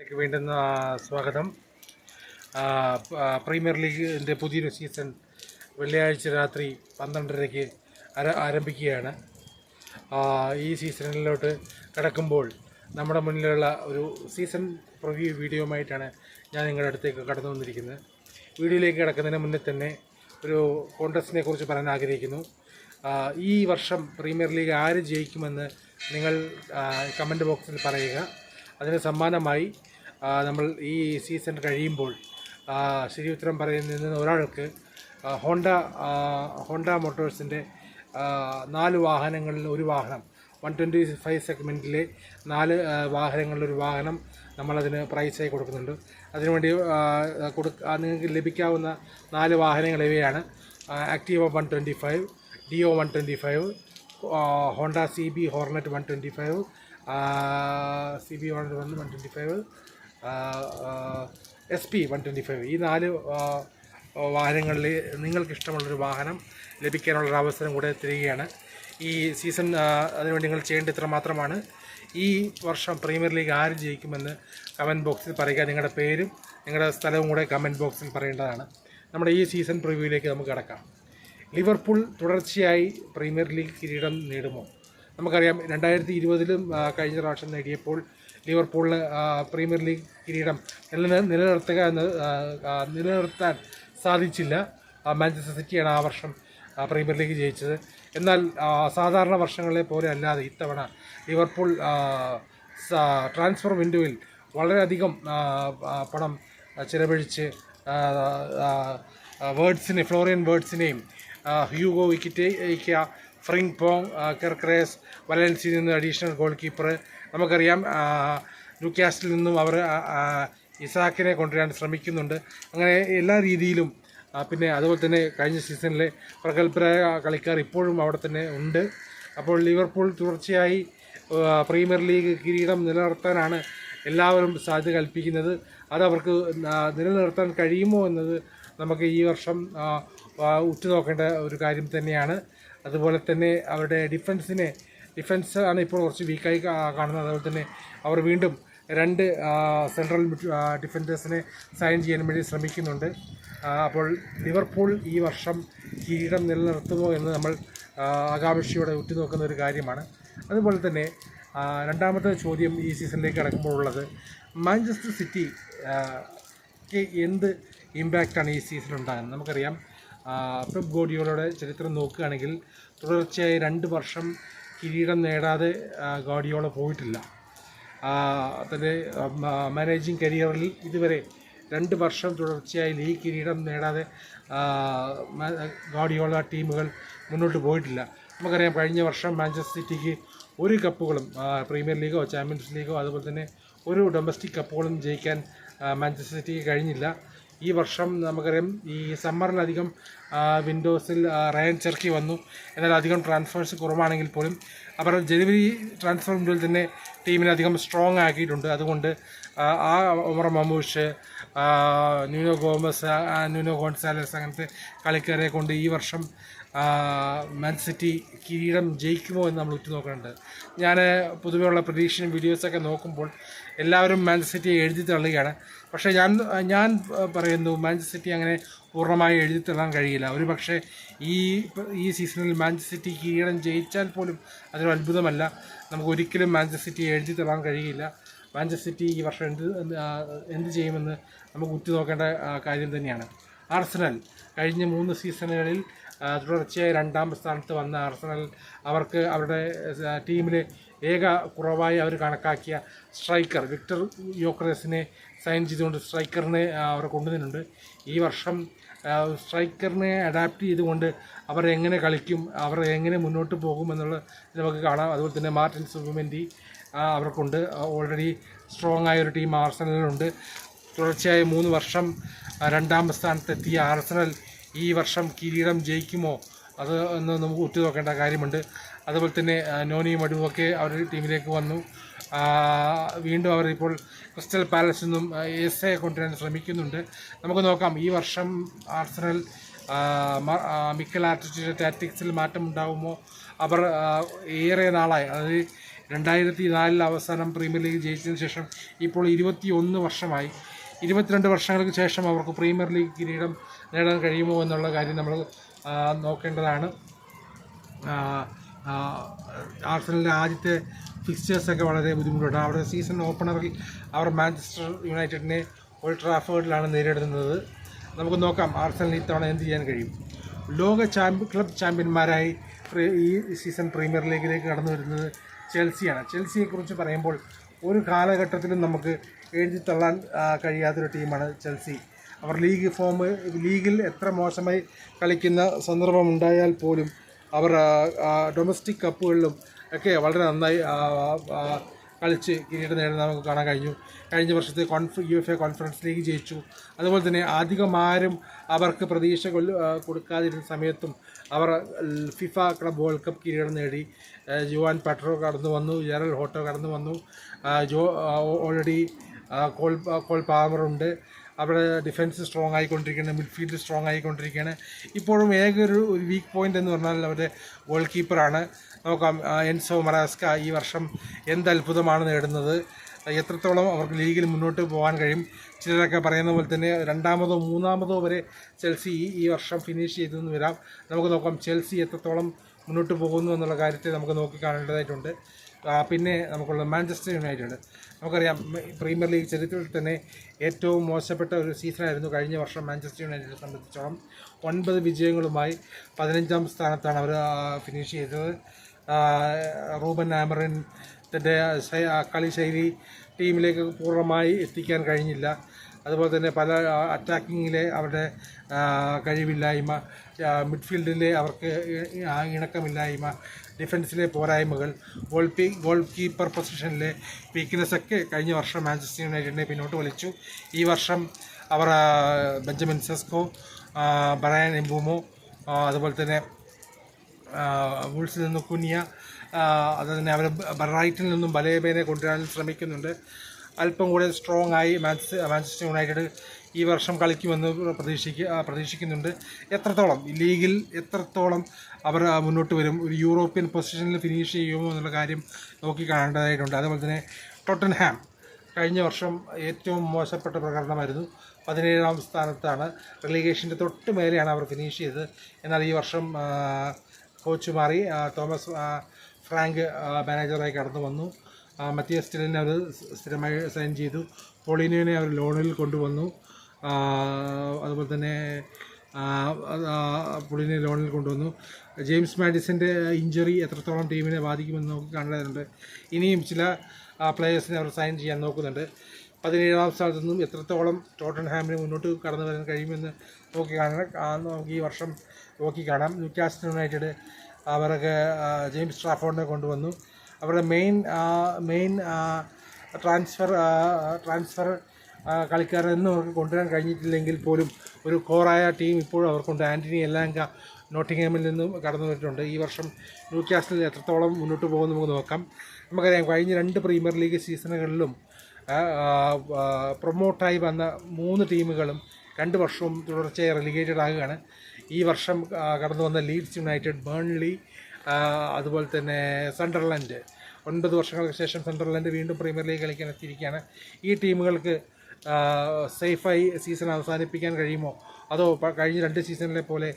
വീണ്ടും സ്വാഗതം. പ്രീമിയർ ലീഗിൻ്റെ പുതിയൊരു സീസൺ വെള്ളിയാഴ്ച രാത്രി 12:30-ക്ക് ആരംഭിക്കുകയാണ്. ഈ സീസണിലോട്ട് കടക്കുമ്പോൾ നമ്മുടെ മുന്നിലുള്ള ഒരു സീസൺ പ്രിവ്യൂ വീഡിയോയുമായിട്ടാണ് ഞാൻ നിങ്ങളുടെ അടുത്തേക്ക് കടന്നു വന്നിരിക്കുന്നത്. വീഡിയോയിലേക്ക് കിടക്കുന്നതിന് മുന്നേ തന്നെ ഒരു കോൺടെസ്റ്റിനെ കുറിച്ച് പറയാൻ ആഗ്രഹിക്കുന്നു. ഈ വർഷം പ്രീമിയർ ലീഗ് ആര് ജയിക്കുമെന്ന് നിങ്ങൾ കമൻറ്റ് ബോക്സിൽ പറയുക. അതിന് സമ്മാനമായി നമ്മൾ ഈ സീസൺ കഴിയുമ്പോൾ ശരി ഉത്തരം പറയുന്ന ഒരാൾക്ക് ഹോണ്ട മോട്ടോഴ്സിൻ്റെ 4 വാഹനങ്ങളിൽ ഒരു വാഹനം 125 സെഗ്മെൻറ്റിലെ 4 വാഹനങ്ങളിലൊരു വാഹനം നമ്മളതിന് പ്രൈസായി കൊടുക്കുന്നുണ്ട്. അതിനുവേണ്ടി നിങ്ങൾക്ക് ലഭിക്കാവുന്ന 4 വാഹനങ്ങൾ ഇവയാണ്: Activa 125, Dio 125, Honda CB Hornet 125, CB 125, SP 125. ഈ 4 വാഹനങ്ങളിൽ നിങ്ങൾക്കിഷ്ടമുള്ളൊരു വാഹനം ലഭിക്കാനുള്ളൊരു അവസരം കൂടെ തരികയാണ് ഈ സീസൺ. അതിനുവേണ്ടി നിങ്ങൾ ചെയ്യേണ്ടത് ഇത്ര മാത്രമാണ്: ഈ വർഷം പ്രീമിയർ ലീഗ് ആര് ജയിക്കുമെന്ന് കമൻറ്റ് ബോക്സിൽ പറയുക. നിങ്ങളുടെ പേരും നിങ്ങളുടെ സ്ഥലവും കൂടെ കമൻറ്റ് ബോക്സിൽ പറയേണ്ടതാണ്. നമ്മുടെ ഈ സീസൺ പ്രിവ്യൂയിലേക്ക് നമുക്ക് കടക്കാം. ലിവർപൂൾ തുടർച്ചയായി പ്രീമിയർ ലീഗ് കിരീടം നേടുമോ? നമുക്കറിയാം, 2020-ലും കഴിഞ്ഞ പ്രാവശ്യം നേടിയപ്പോൾ ലിവർപൂളിന് പ്രീമിയർ ലീഗ് കിരീടം നിലനിർത്താൻ സാധിച്ചില്ല. മാഞ്ചസ്റ്റർ സിറ്റിയാണ് ആ വർഷം പ്രീമിയർ ലീഗ് ജയിച്ചത്. എന്നാൽ സാധാരണ വർഷങ്ങളെ പോലെ അല്ലാതെ ഇത്തവണ ലിവർപൂൾ ട്രാൻസ്ഫർ വിൻഡോയിൽ വളരെയധികം പണം ചിലവഴിച്ച് ഫ്ലോറിയൻ വേർഡ്സിനെയും ഹ്യൂഗോ വിക്കിറ്റേക്ക, ഫ്രിങ് പോങ്, കെർക്രേസ്, വലൻസിയിൽ നിന്ന് അഡീഷണൽ ഗോൾ കീപ്പർ. നമുക്കറിയാം, ന്യൂകാസ്റ്റിൽ നിന്നും അവർ ഇസാക്കിനെ കൊണ്ടുവരാൻ ശ്രമിക്കുന്നുണ്ട്. അങ്ങനെ എല്ലാ രീതിയിലും പിന്നെ അതുപോലെ തന്നെ കഴിഞ്ഞ സീസണിലെ പ്രഗത്ഭരായ കളിക്കാർ ഇപ്പോഴും അവിടെ തന്നെ ഉണ്ട്. അപ്പോൾ ലിവർപൂൾ തുടർച്ചയായി പ്രീമിയർ ലീഗ് കിരീടം നിലനിർത്താനാണ് എല്ലാവരും സാധ്യത കൽപ്പിക്കുന്നത്. അതവർക്ക് നിലനിർത്താൻ കഴിയുമോ എന്നത് നമുക്ക് ഈ വർഷം ഉറ്റുനോക്കേണ്ട ഒരു കാര്യം തന്നെയാണ്. അതുപോലെ തന്നെ അവരുടെ ഡിഫൻസ് ആണ് ഇപ്പോൾ കുറച്ച് വീക്കായി കാണുന്നത്. അതുപോലെ തന്നെ അവർ വീണ്ടും 2 സെൻട്രൽ ഡിഫൻഡേഴ്സിനെ സൈൻ ചെയ്യാൻ വേണ്ടി ശ്രമിക്കുന്നുണ്ട്. അപ്പോൾ ലിവർപൂൾ ഈ വർഷം കിരീടം നിലനിർത്തുമോ എന്ന് നമ്മൾ ആകാംക്ഷയോടെ ഉറ്റുനോക്കുന്ന ഒരു കാര്യമാണ്. അതുപോലെ തന്നെ രണ്ടാമത്തെ ചോദ്യം ഈ സീസണിലേക്ക് കടക്കുമ്പോൾ ഉള്ളത്, മാഞ്ചസ്റ്റർ സിറ്റിക്ക് എന്ത് ഇമ്പാക്റ്റാണ് ഈ സീസൺ ഉണ്ടാകുന്നത്? നമുക്കറിയാം, പെപ് ഗാർഡിയോളയുടെ ചരിത്രം നോക്കുകയാണെങ്കിൽ തുടർച്ചയായി 2 വർഷം കിരീടം നേടാതെ ഗാർഡിയോള പോയിട്ടില്ല. തൻ്റെ മാനേജിങ് കരിയറിൽ ഇതുവരെ 2 വർഷം തുടർച്ചയായി ലീഗ് കിരീടം നേടാതെ ഗാർഡിയോള ടീമുകൾ മുന്നോട്ട് പോയിട്ടില്ല. നമുക്കറിയാം, കഴിഞ്ഞ വർഷം മാഞ്ചസ്റ്റർ സിറ്റിക്ക് 1 കപ്പുകളും പ്രീമിയർ ലീഗോ ചാമ്പ്യൻസ് ലീഗോ അതുപോലെ തന്നെ 1 ഡൊമസ്റ്റിക് കപ്പുകളും ജയിക്കാൻ മാഞ്ചസ്റ്റർ സിറ്റിക്ക് കഴിഞ്ഞില്ല. ഈ വർഷം നമുക്കറിയാം, ഈ സമ്മറിലധികം വിൻഡോസിൽ റയൻ ചെർക്കി വന്നു. എന്നാൽ അധികം ട്രാൻസ്ഫേഴ്സ് കുറവാണെങ്കിൽ പോലും അവർ ജനുവരി ട്രാൻസ്ഫർ വിൻഡോയിൽ തന്നെ ടീമിനെ അധികം സ്ട്രോങ് ആക്കിയിട്ടുണ്ട്. അതുകൊണ്ട് ഒമർ മമൂഷ്, ന്യൂനോ ഗോൺസാലസ് അങ്ങനത്തെ കളിക്കാരെ കൊണ്ട് ഈ വർഷം മാൻ സിറ്റി കിരീടം ജയിക്കുമോ എന്ന് നമ്മൾ ഉറ്റുനോക്കുന്നുണ്ട്. ഞാൻ പൊതുവെയുള്ള പ്രതീക്ഷയും വീഡിയോസൊക്കെ നോക്കുമ്പോൾ എല്ലാവരും മാഞ്ചസ്റ്റർ സിറ്റിയെ എഴുതി തള്ളുകയാണ്. പക്ഷേ ഞാൻ പറയുന്നു, മാഞ്ചസ്റ്റർ സിറ്റി അങ്ങനെ പൂർണ്ണമായി എഴുതി തള്ളാൻ കഴിയില്ല. ഒരു പക്ഷേ ഈ സീസണിൽ മാഞ്ചസ്റ്റർ സിറ്റി കിരീടം ജയിച്ചാൽ പോലും അതൊരു അത്ഭുതമല്ല. നമുക്ക് ഒരിക്കലും മാഞ്ചസ്റ്റർ സിറ്റിയെ എഴുതി തള്ളാൻ കഴിയില്ല. മാഞ്ചസ്റ്റർ സിറ്റി ഈ വർഷം എന്ത് ചെയ്യുമെന്ന് നമുക്ക് ഉറ്റുനോക്കേണ്ട കാര്യം തന്നെയാണ്. ആർസണൽ കഴിഞ്ഞ 3 സീസണുകളിൽ തുടർച്ചയായി 2ാം സ്ഥാനത്ത് വന്ന ആർസണൽ അവർക്ക് അവരുടെ ടീമിലെ ഏക കുറവായി അവർ കണക്കാക്കിയ സ്ട്രൈക്കർ വിക്ടർ യോക്രസിനെ സൈൻ ചെയ്തുകൊണ്ട് സ്ട്രൈക്കറിനെ അവർ കൊണ്ടുവന്നിട്ടുണ്ട്. ഈ വർഷം സ്ട്രൈക്കറിനെ അഡാപ്റ്റ് ചെയ്തുകൊണ്ട് അവർ എങ്ങനെ കളിക്കും, അവർ എങ്ങനെ മുന്നോട്ട് പോകുമെന്നുള്ളത് നമുക്ക് കാണാം. അതുപോലെ തന്നെ മാർട്ടിൻ സുബിമെൻഡി അവർക്കുണ്ട്. ഓൾറെഡി സ്ട്രോങ് ആയൊരു ടീം ആർസണലിലുണ്ട്. തുടർച്ചയായി 3 വർഷം 2ാം സ്ഥാനത്തെത്തിയ ആർസണൽ ഈ വർഷം കിരീടം ജയിക്കുമോ അത് എന്ന് നമുക്ക് ഉറ്റുനോക്കേണ്ട കാര്യമുണ്ട്. അതുപോലെ തന്നെ നോനി മഡുവൊക്കെ അവരുടെ ടീമിലേക്ക് വന്നു. വീണ്ടും അവർ ഇപ്പോൾ ക്രിസ്റ്റൽ പാലസിൽ നിന്നും എസ്എ കൊണ്ടുവരാൻ ശ്രമിക്കുന്നുണ്ട്. നമുക്ക് നോക്കാം, ഈ വർഷം ആർസണൽ മിക്കൽ ആർട്ടറ്റയുടെ ടാക്ടിക്സിൽ മാറ്റം ഉണ്ടാകുമോ? അവർ ഏറെ നാളായി, അതായത് 2004 അവസാനം പ്രീമിയർ ലീഗ് ജയിച്ചതിന് ശേഷം ഇപ്പോൾ 21 വർഷമായി. 22 വർഷങ്ങൾക്ക് ശേഷം അവർക്ക് പ്രീമിയർ ലീഗ് കിരീടം നേടാൻ കഴിയുമോ എന്നുള്ള കാര്യം നമ്മൾ നോക്കേണ്ടതാണ്. ആർസണലിൻ്റെ ആദ്യത്തെ ഫിക്സ്ചേഴ്സൊക്കെ വളരെ ബുദ്ധിമുട്ടുണ്ട്. അവിടെ സീസൺ ഓപ്പണറിൽ അവർ മാഞ്ചസ്റ്റർ യുണൈറ്റഡിനെ ഓൾഡ് ട്രാഫോർഡിലാണ് നേരിടുന്നത്. നമുക്ക് നോക്കാം ആർസണലിന് ഇത്തവണ എന്ത് ചെയ്യാൻ കഴിയും. ലോക ക്ലബ് ചാമ്പ്യന്മാരായി ഈ സീസൺ പ്രീമിയർ ലീഗിലേക്ക് കടന്നു വരുന്നത് ചെൽസിയാണ്. ചെൽസിയെക്കുറിച്ച് പറയുമ്പോൾ ഒരു കാലഘട്ടത്തിലും നമുക്ക് എഴുതിത്തള്ളാൻ കഴിയാത്തൊരു ടീമാണ് ചെൽസി. അവർ ലീഗിൽ എത്ര മോശമായി കളിക്കുന്ന സന്ദർഭമുണ്ടായാൽ പോലും അവർ ഡൊമസ്റ്റിക് കപ്പുകളിലും ഒക്കെ വളരെ നന്നായി കളിച്ച് കിരീടം നേടുന്നത് നമുക്ക് കാണാൻ കഴിഞ്ഞു. കഴിഞ്ഞ വർഷത്തെ UEFA കോൺഫറൻസ് ലീഗ് ജയിച്ചു. അതുപോലെ തന്നെ അധികമാരും അവർക്ക് പ്രതീക്ഷ കൊടുക്കാതിരുന്ന സമയത്തും അവർ ഫിഫ ക്ലബ് വേൾഡ് കപ്പ് കിരീടം നേടി. ജുവാൻ പെട്രോ കടന്നു വന്നു, ജെറൽ ഹോട്ടോ കടന്നു വന്നു, ഓൾറെഡി കോൾ പാമറുണ്ട്. അവിടെ ഡിഫൻസ് സ്ട്രോങ് ആയിക്കൊണ്ടിരിക്കുകയാണ്, മിഡ്ഫീൽഡ് സ്ട്രോങ് ആയിക്കൊണ്ടിരിക്കുകയാണ്. ഇപ്പോഴും ഒരു വീക്ക് പോയിൻ്റ് എന്ന് പറഞ്ഞാൽ അവരുടെ ഗോൾ കീപ്പറാണ്. നോക്കാം എൻസോ മറാസ്ക ഈ വർഷം എന്ത് അത്ഭുതമാണ് നേടുന്നത്, എത്രത്തോളം അവർക്ക് ലീഗിൽ മുന്നോട്ട് പോകാൻ കഴിയും. ചിലരൊക്കെ പറയുന്ന പോലെ തന്നെ 2ാമതോ 3ാമതോ വരെ ചെൽസി ഈ വർഷം ഫിനിഷ് ചെയ്തെന്ന് വരാം. നമുക്ക് നോക്കാം ചെൽസി എത്രത്തോളം മുന്നോട്ട് പോകുന്നു എന്നുള്ള കാര്യത്തെ നമുക്ക് നോക്കി കാണേണ്ടതായിട്ടുണ്ട്. പിന്നെ നമുക്കുള്ള മാഞ്ചസ്റ്റർ യുണൈറ്റഡ്, നമുക്കറിയാം പ്രീമിയർ ലീഗ് ചരിത്രത്തിൽ തന്നെ ഏറ്റവും മോശപ്പെട്ട ഒരു സീസണായിരുന്നു കഴിഞ്ഞ വർഷം മാഞ്ചസ്റ്റർ യുണൈറ്റഡിനെ സംബന്ധിച്ചോളം. 9 വിജയങ്ങളുമായി 15ാം സ്ഥാനത്താണ് അവർ ഫിനിഷ് ചെയ്തത്. റൂബൻ ആമറിൻ്റെ കളി ശൈലി ടീമിലേക്ക് പൂർണ്ണമായി എത്തിക്കാൻ കഴിഞ്ഞില്ല. അതുപോലെ തന്നെ പല അറ്റാക്കിങ്ങിലെ അവരുടെ കഴിവില്ലായ്മ, മിഡ്ഫീൽഡിലെ അവർക്ക് ഇണക്കമില്ലായ്മ, ഡിഫൻസിലെ പോരായ്മകൾ, ഗോൾ കീപ്പർ പൊസിഷനിലെ വീക്ക്നെസ്സൊക്കെ കഴിഞ്ഞ വർഷം മാഞ്ചസ്റ്റർ യുണൈറ്റഡിനെ പിന്നോട്ട് വലിച്ചു. ഈ വർഷം അവർ ബെഞ്ചമിൻ സെസ്കോ, ബ്രയാൻ എംബൂമോ, അതുപോലെ തന്നെ വൂൾസിൽ നിന്ന് കുനിയ, അതുപോലെ തന്നെ അവർ ബ്രൈറ്റിൽ നിന്നും ബലേബേനെ കൊണ്ടുവരാൻ ശ്രമിക്കുന്നുണ്ട്. അല്പം കൂടെ സ്ട്രോങ് ആയി മാഞ്ചസ്റ്റർ യുണൈറ്റഡ് ഈ വർഷം കളിക്കുമെന്ന് പ്രതീക്ഷിക്കുന്നുണ്ട്. ലീഗിൽ എത്രത്തോളം അവർ മുന്നോട്ട് വരും, ഒരു യൂറോപ്യൻ പൊസിഷനിൽ ഫിനിഷ് ചെയ്യുമോ എന്നുള്ള കാര്യം നോക്കി കാണേണ്ടതായിട്ടുണ്ട്. അതുപോലെ തന്നെ ടോട്ടൻഹാം കഴിഞ്ഞ വർഷം ഏറ്റവും മോശപ്പെട്ട പ്രകടനമായിരുന്നു. 17ാം സ്ഥാനത്താണ്. റെലിഗേഷൻ്റെ തൊട്ട് മേലെയാണ് അവർ ഫിനിഷ് ചെയ്തത്. എന്നാൽ ഈ വർഷം കോച്ച് മാറി, തോമസ് ഫ്രാങ്ക് മാനേജറായി കടന്നു വന്നു. മത്തിയസ് സ്റ്റെലിനെ അവർ സ്ഥിരമായി സൈൻ ചെയ്തു. പോളിനോനെ അവർ ലോണിൽ കൊണ്ടുവന്നു. അതുപോലെ തന്നെ പുള്ളിനെ ലോണിൽ കൊണ്ടുവന്നു. ജെയിംസ് മാഡിസൻ്റെ ഇഞ്ചറി എത്രത്തോളം ടീമിനെ ബാധിക്കുമെന്ന് നോക്കി കാണേണ്ടതുണ്ട്. ഇനിയും ചില പ്ലേയേഴ്സിനെ അവർ സൈൻ ചെയ്യാൻ നോക്കുന്നുണ്ട്. 17ാം സ്ഥാനത്തു നിന്നും എത്രത്തോളം ടോട്ടൻഹാമിന് മുന്നോട്ട് കടന്നു വരാൻ കഴിയുമെന്ന് നമുക്ക് ഈ വർഷം നോക്കി കാണാം. ന്യൂകാസിൽ യുണൈറ്റഡ് അവർക്ക് ജെയിംസ് ട്രാഫോർഡിനെ കൊണ്ടുവന്നു. അവരുടെ മെയിൻ ട്രാൻസ്ഫർ കളിക്കാരെന്നും അവർക്ക് കൊണ്ടുവരാൻ കഴിഞ്ഞിട്ടില്ലെങ്കിൽ പോലും ഒരു കോറായ ടീം ഇപ്പോഴും അവർക്കുണ്ട്. ആൻ്റണി എലാങ്ക നോട്ടിംഗ്ഹാമിൽ നിന്നും കടന്നു വന്നിട്ടുണ്ട്. ഈ വർഷം ന്യൂകാസിൽ എത്രത്തോളം മുന്നോട്ട് പോകുമെന്ന് നമുക്ക് നോക്കാം. നമുക്കറിയാം കഴിഞ്ഞ 2 പ്രീമിയർ ലീഗ് സീസണുകളിലും പ്രൊമോട്ടായി വന്ന 3 ടീമുകളും 2 വർഷവും തുടർച്ചയായി റെലിഗേറ്റഡ് ആകുകയാണ്. ഈ വർഷം കടന്നു വന്ന ലീഡ്സ് യുണൈറ്റഡ്, ബേൺലി, അതുപോലെ തന്നെ സണ്ടർലൻഡ്, 9 വർഷങ്ങൾക്ക് ശേഷം സണ്ടർലൻഡ് വീണ്ടും പ്രീമിയർ ലീഗ് കളിക്കാൻ എത്തിയിരിക്കുകയാണ്. ഈ ടീമുകൾക്ക് സേഫായി സീസൺ അവസാനിപ്പിക്കാൻ കഴിയുമോ, അതോ കഴിഞ്ഞ 2 സീസണിലെ പോലെ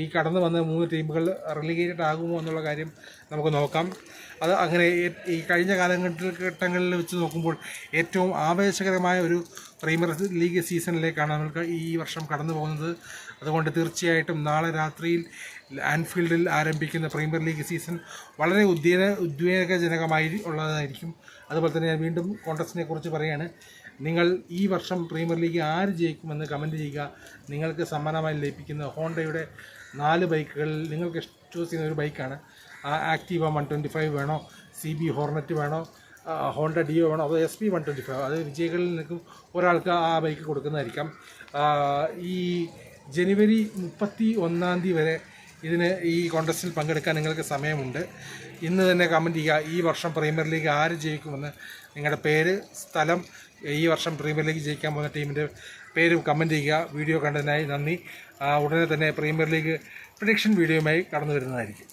ഈ കടന്നു വന്ന 3 ടീമുകൾ റെലിഗേറ്റഡ് ആകുമോ എന്നുള്ള കാര്യം നമുക്ക് നോക്കാം. അത് അങ്ങനെ ഈ കഴിഞ്ഞ കാലഘട്ടങ്ങളിൽ വെച്ച് നോക്കുമ്പോൾ ഏറ്റവും ആവേശകരമായ ഒരു പ്രീമിയർ ലീഗ് സീസണിലേക്കാണ് നമുക്ക് ഈ വർഷം കടന്നു പോകുന്നത്. അതുകൊണ്ട് തീർച്ചയായിട്ടും നാളെ രാത്രിയിൽ ആൻഫീൽഡിൽ ആരംഭിക്കുന്ന പ്രീമിയർ ലീഗ് സീസൺ വളരെ ഉദ്വേഗജനകമായി ഉള്ളതായിരിക്കും. അതുപോലെ തന്നെ ഞാൻ വീണ്ടും കോൺടസ്റ്റിനെ കുറിച്ച് പറയുകയാണ്. നിങ്ങൾ ഈ വർഷം പ്രീമിയർ ലീഗ് ആര് ജയിക്കുമെന്ന് കമൻറ്റ് ചെയ്യുക. നിങ്ങൾക്ക് സമ്മാനമായി ലഭിക്കുന്ന ഹോണ്ടയുടെ 4 ബൈക്കുകളിൽ നിങ്ങൾക്ക് ചൂസ് ചെയ്യുന്ന ഒരു ബൈക്കാണ്. ആക്റ്റീവ 125 വേണോ, CB ഹോർണറ്റ് വേണോ, ഹോണ്ട ഡിയോ വേണോ, അതോ SP 125, അത് വിജയികളിൽ നിൽക്കും ഒരാൾക്ക് ആ ബൈക്ക് കൊടുക്കുന്നതായിരിക്കാം. ഈ ജനുവരി 31-ാം തീയതി വരെ ഈ കോൺടെസ്റ്റിൽ പങ്കെടുക്കാൻ നിങ്ങൾക്ക് സമയമുണ്ട്. ഇന്ന് തന്നെ കമൻറ്റ് ചെയ്യുക. ഈ വർഷം പ്രീമിയർ ലീഗ് ആര് ജയിക്കുമെന്ന് നിങ്ങളുടെ പേര്, സ്ഥലം, ഈ വർഷം പ്രീമിയർ ലീഗ് ജയിക്കാൻ പോകുന്ന ടീമിൻ്റെ പേരും കമൻറ്റ് ചെയ്യുക. വീഡിയോ കണ്ടതിനായി നന്ദി. ഉടനെ തന്നെ പ്രീമിയർ ലീഗ് പ്രഡിക്ഷൻ വീഡിയോയുമായി കടന്നു വരുന്നതായിരിക്കും.